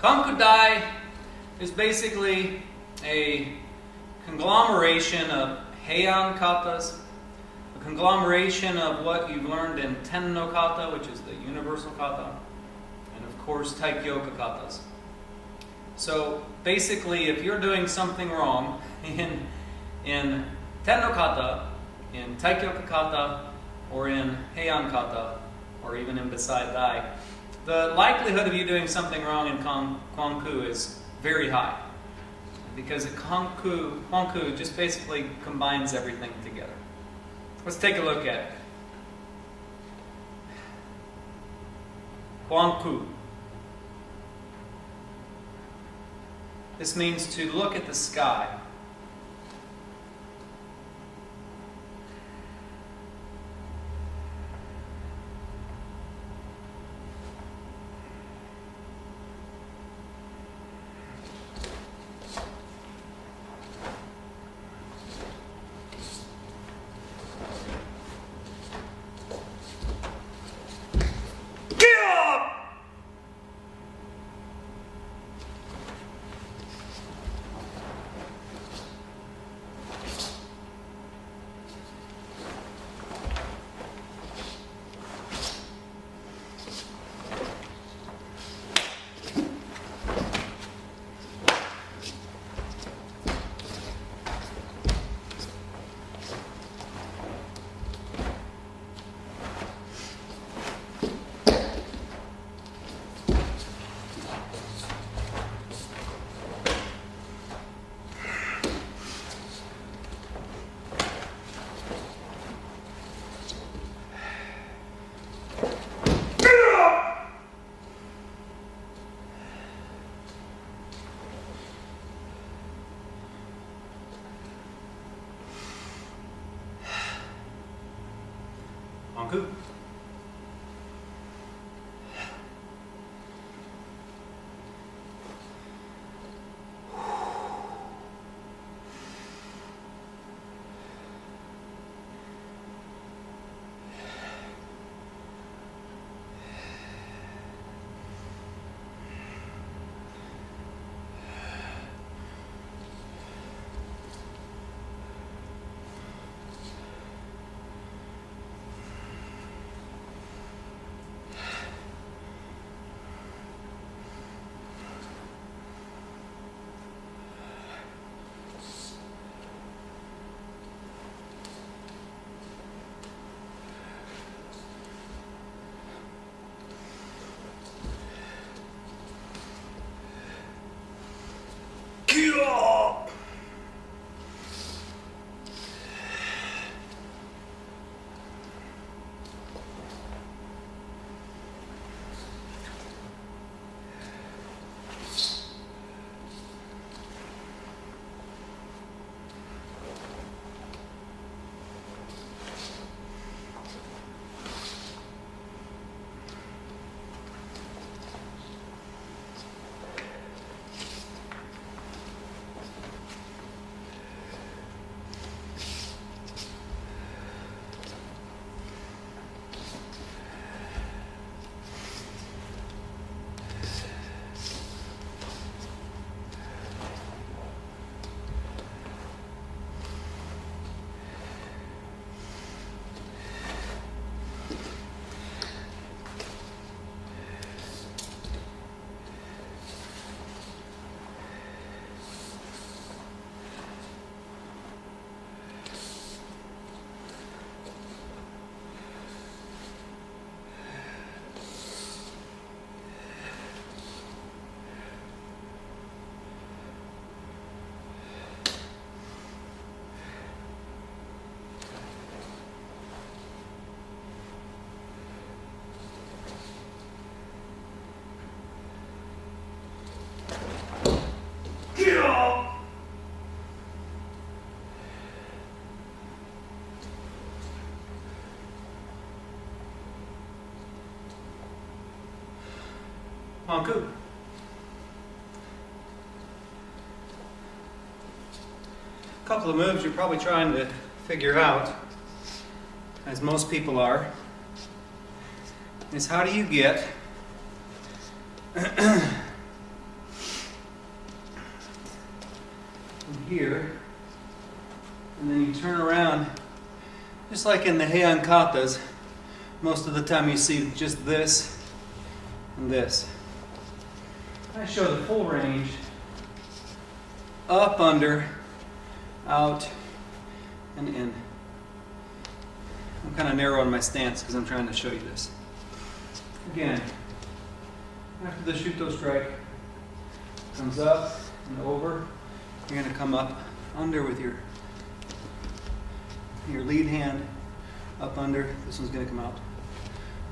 Kanku Dai is basically a conglomeration of heian katas, a conglomeration of what you've learned in Ten no kata, which is the universal kata, and of course taikyoka katas. So basically, if you're doing something wrong in Ten no kata, in taikyoka kata, or in heian kata, or even in Beside Dai, the likelihood of you doing something wrong in Kanku is very high. Because Kanku just basically combines everything together. Let's take a look at it. Kanku. This means to look at the sky. Kanku. Kanku. A couple of moves you're probably trying to figure out, as most people are, is how do you get just like in the heian katas, most of the time you see just this and this. I show the full range, up, under, out, and in. I'm kind of narrowing my stance because I'm trying to show you this. Again, after the Shuto strike comes up and over, you're going to come up under with your lead hand, up under. This one's going to come out.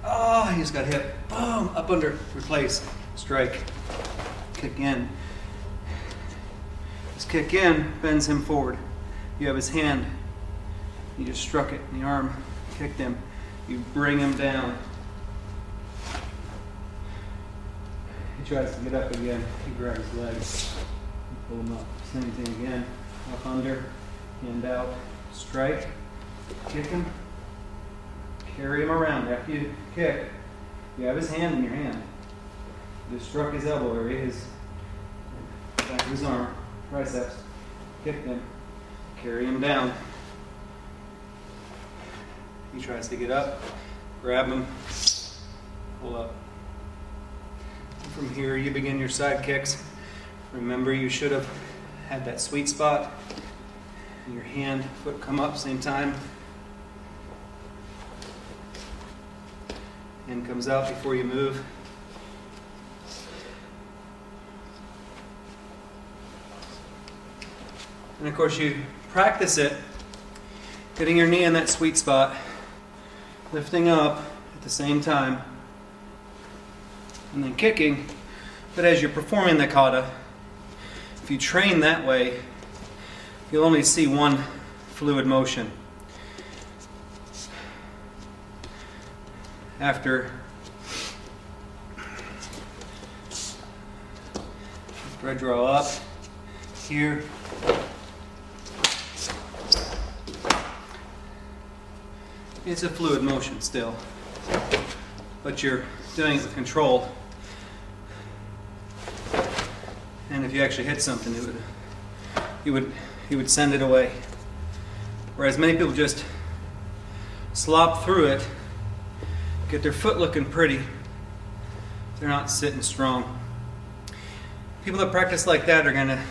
Oh, he just got hit. Boom, up under, replace, strike, kick in. This kick in bends him forward. You have his hand. You just struck it in the arm, kicked him. You bring him down. He tries to get up again. You grab his legs, pull him up. Same thing again. Up under, hand out, strike, kick him, carry him around. After you kick, you have his hand in your hand. You just struck his elbow area, his back of his arm, triceps, kick him, carry him down. He tries to get up, grab him, pull up. From here, you begin your side kicks. Remember, you should have had that sweet spot. Your hand, foot come up, same time. Hand comes out before you move. And of course, you practice it, getting your knee in that sweet spot, lifting up at the same time, and then kicking. But as you're performing the kata, if you train that way, you'll only see one fluid motion. After I draw up here, it's a fluid motion still, but you're doing it with control. And if you actually hit something, you would send it away. Whereas many people just slop through it, get their foot looking pretty. They're not sitting strong. People that practice like that are gonna,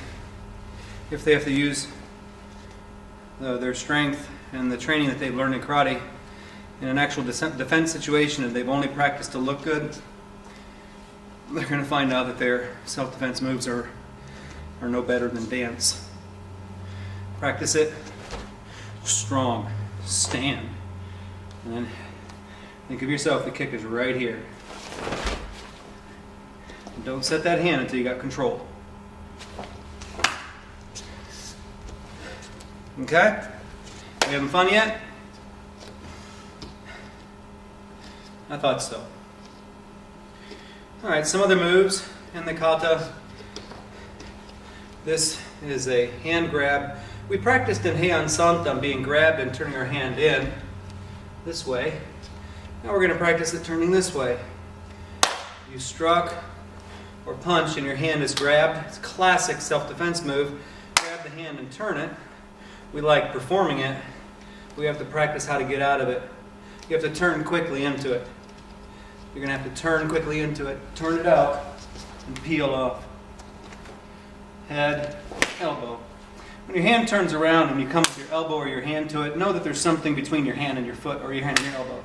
if they have to use their strength and the training that they've learned in karate in an actual defense situation and they've only practiced to look good, they're going to find out that their self-defense moves are no better than dance. Practice it strong, stand, and then think of yourself, the kick is right here. And don't set that hand until you got control. Okay? You having fun yet? I thought so. Alright, some other moves in the kata. This is a hand grab. We practiced in Heian Santan being grabbed and turning our hand in this way. Now we're going to practice it turning this way. You struck or punch and your hand is grabbed. It's a classic self-defense move. Grab the hand and turn it. We like performing it. We have to practice how to get out of it. You have to turn quickly into it. You're going to have to turn quickly into it, turn it out, and peel off. Head, elbow. When your hand turns around and you come with your elbow or your hand to it, know that there's something between your hand and your foot or your hand and your elbow.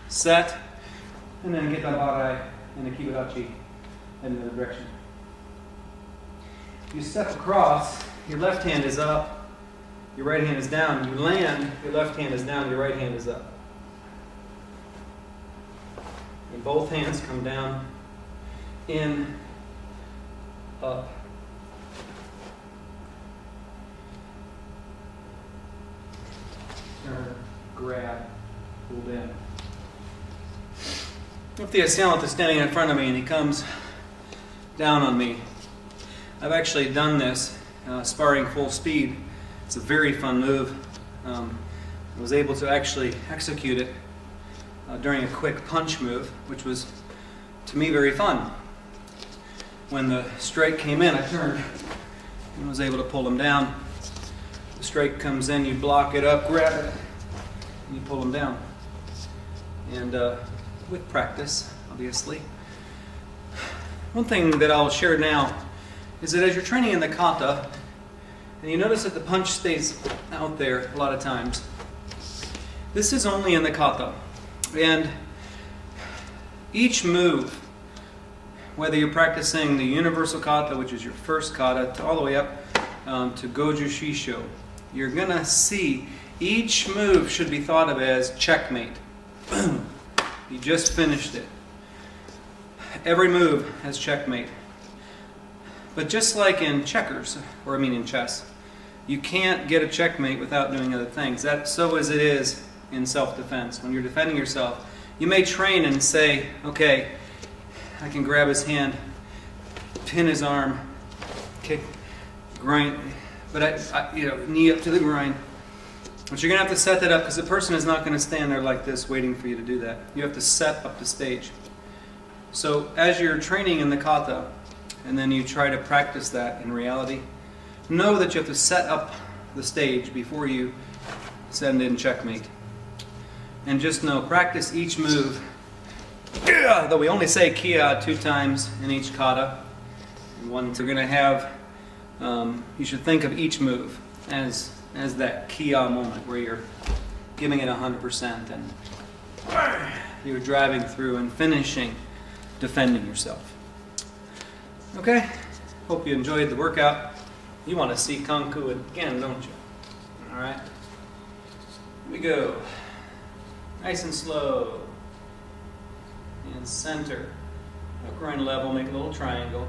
Set, and then get the barai and the kibachi in the other direction. You step across, your left hand is up, your right hand is down. You land, your left hand is down, your right hand is up. And both hands come down, in, up. Turn, grab, pulled in. If the assailant is standing in front of me and he comes down on me, I've actually done this sparring full speed. It's a very fun move. I was able to actually execute it during a quick punch move, which was, to me, very fun. When the strike came in, I turned and was able to pull him down. The strike comes in, you block it up, grab it, and you pull them down. And with practice, obviously. One thing that I'll share now is that as you're training in the kata, and you notice that the punch stays out there a lot of times, this is only in the kata. And each move, whether you're practicing the universal kata, which is your first kata, to all the way up to Goju Shisho, you're going to see each move should be thought of as checkmate. You just finished it. Every move has checkmate. But just like in checkers, or I mean in chess, you can't get a checkmate without doing other things. That's so as it is in self-defense. When you're defending yourself, you may train and say, okay, I can grab his hand, pin his arm, kick, grind, but I knee up to the grind. But you're going to have to set that up because the person is not going to stand there like this waiting for you to do that. You have to set up the stage. So as you're training in the kata, and then you try to practice that in reality, know that you have to set up the stage before you send in checkmate. And just know, practice each move. Though we only say kia 2 times in each kata. One, you're going to have, you should think of each move as that kia moment where you're giving it 100% and you're driving through and finishing, defending yourself. Okay, hope you enjoyed the workout. You want to see Kanku again, don't you? Alright, here we go. Nice and slow. And center. Groin level, make a little triangle.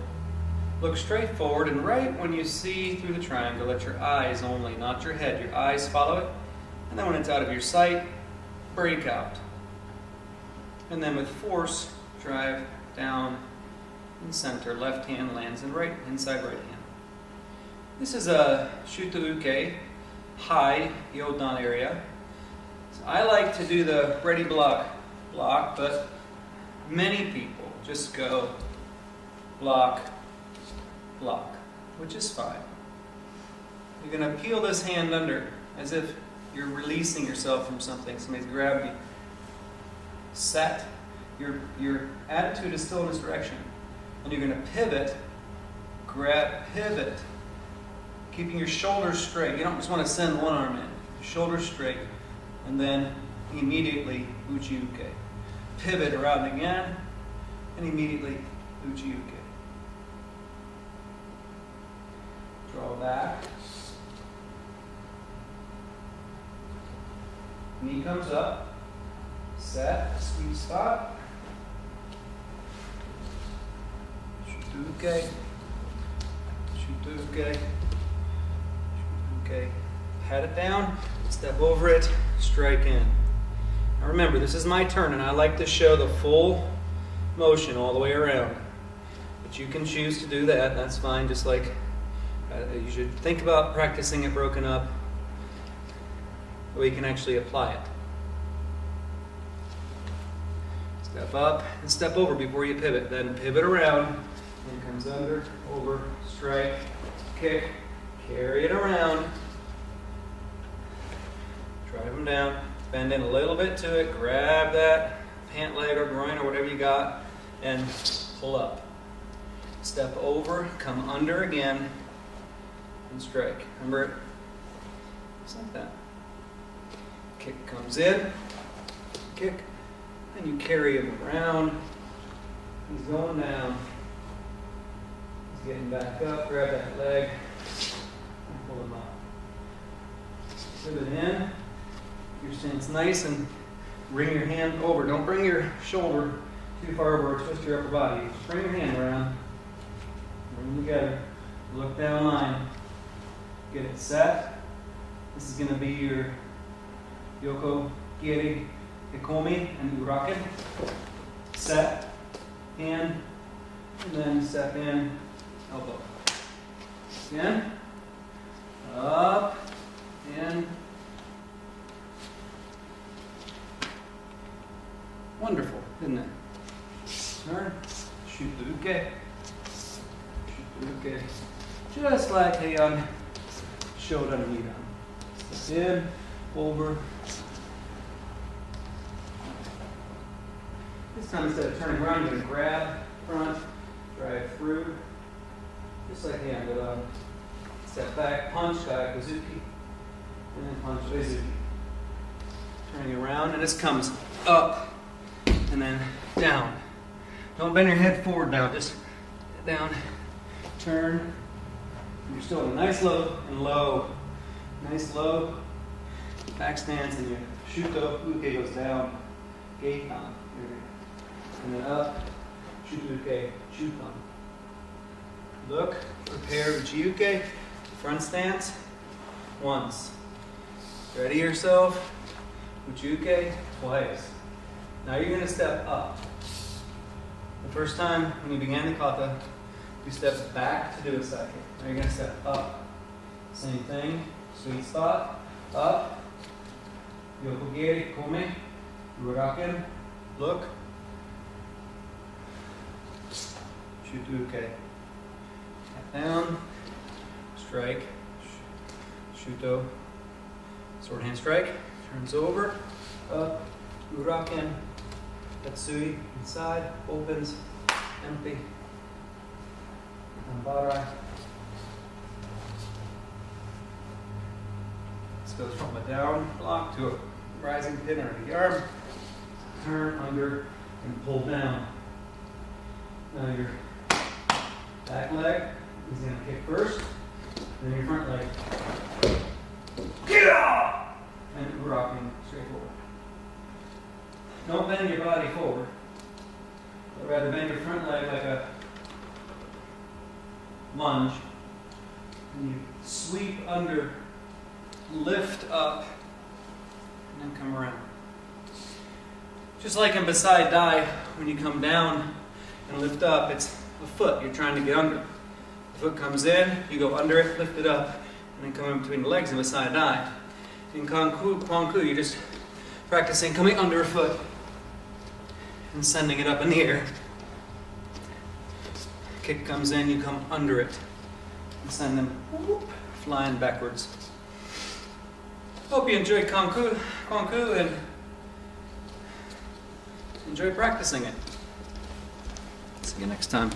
Look straight forward, and right when you see through the triangle, let your eyes only, not your head, your eyes follow it. And then when it's out of your sight, break out. And then with force, drive down and center. Left hand lands in right, inside right hand. This is a Shuto-uke, high Yodan area. So I like to do the ready block, but many people just go block, which is fine. You're going to peel this hand under as if you're releasing yourself from something. Somebody's grabbed you. Set. Your attitude is still in this direction. And you're going to pivot, pivot, keeping your shoulders straight. You don't just want to send one arm in. Shoulders straight, and then immediately uchi-uke. Pivot around again, and immediately uchi-uke. Draw back. Knee comes up. Set, sweet spot. Shuto-uke. Shuto-uke. Shuto-uke. Pat it down, step over it, strike in. Now remember, this is my turn, and I like to show the full motion all the way around. But you can choose to do that, that's fine, just like you should think about practicing it broken up, so you can actually apply it. Step up and step over before you pivot, then pivot around, and comes under, over, strike, kick, carry it around, drive them down, bend in a little bit to it, grab that pant leg or groin or whatever you got, and pull up. Step over, come under again, and strike. Remember it? Just like that. Kick comes in, kick, and you carry him around. He's going down. He's getting back up, grab that leg, and pull him up. Pivot in. Your stance nice and bring your hand over. Don't bring your shoulder too far over or twist your upper body. Just bring your hand around. Bring them together. Look down line. Get it set. This is going to be your Yoko, Giri, Hikomi, and Uraken. Set, hand, and then step in, elbow. Again. Up, in. Wonderful, isn't it? Turn, Shuto-uke, Shuto-uke, just like Heian showed on Nidan. Step in, over. This time instead of turning around, you're going to grab front, drive through. Just like hand, step back, punch, kayakuzuki, and then punch, uezuki. Turning around, and this comes up, and then down. Don't bend your head forward now, just down, turn. You're still in a nice low and low. Nice low, back stance, and your shuto uke goes down, geikan, and then up, shuto uke, chukan. Look, prepare uchi-uke, front stance, once. Ready yourself, uchi-uke, twice. Now you're going to step up. The first time when you began the kata, you stepped back to do a second. Now you're going to step up. Same thing, sweet spot, up, yokogiri, kome, uraken, look, shuto-uke. Down, strike, shuto, sword hand strike, turns over, up, uraken, tatsui, inside, opens, empty, ambarai. This goes from a down block to a rising pin under the arm, turn under, and pull down. Now your back leg is going to kick first, then your front leg. And rocking straight forward. Don't bend your body forward, but rather bend your front leg like a lunge. And you sweep under, lift up, and then come around. Just like in beside Dai, when you come down and lift up, it's a foot you're trying to get under. The foot comes in, you go under it, lift it up, and then come in between the legs and beside Dai. In Kanku, you're just practicing coming under a foot and sending it up in the air. Kick comes in, you come under it and send them flying backwards. Hope you enjoyed Kanku and enjoy practicing it. See you next time.